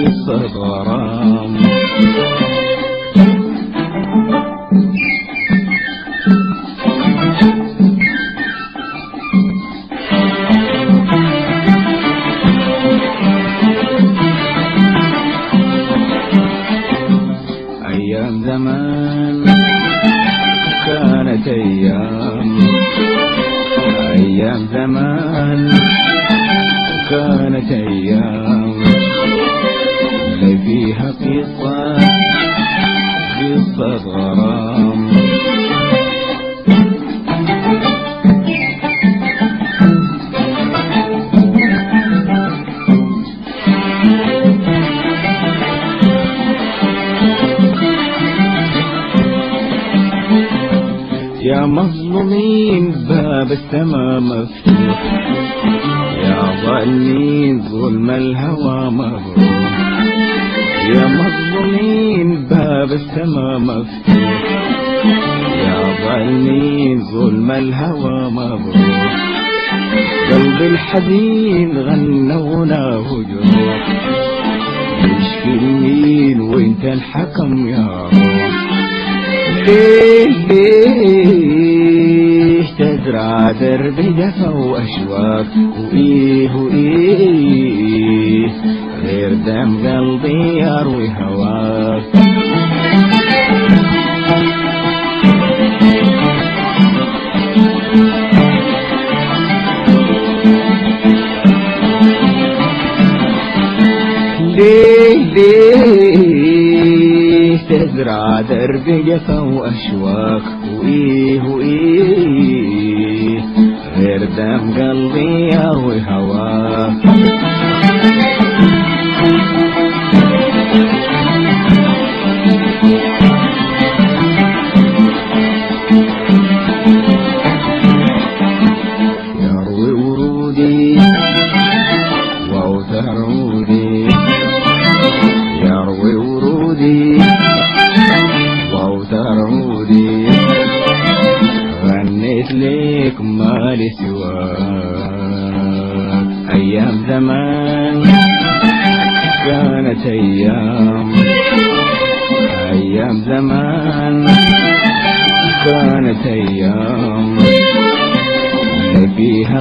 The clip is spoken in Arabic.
قصة غرام. أيام زمان كانت أيام زمان كانت أيام اللي فيها قصة غرام. يا مظلومين باب السما مفتوح، يا ظالمين ظلم الهوى مبروك. يا مظلومين باب السما مفتوح، يا ظالمين ظلم الهوى مبروك. قلب الحزين غنوناه جروح، يشكي المين وانت الحكم يا روح. ليه تزرع درب جفا وأشواق وإيه غير دم قلبي يروي هواك. ليه تزرع درب جفا وأشواق وإيه غير دم قلبي يروي هواك. يروي ورودي وأوتر عودي، يروي ورودي وأوتر عودي، غنيت ليك مالي سواك. أيام زمان كانت أيام زمان كانت أيام اللي فيها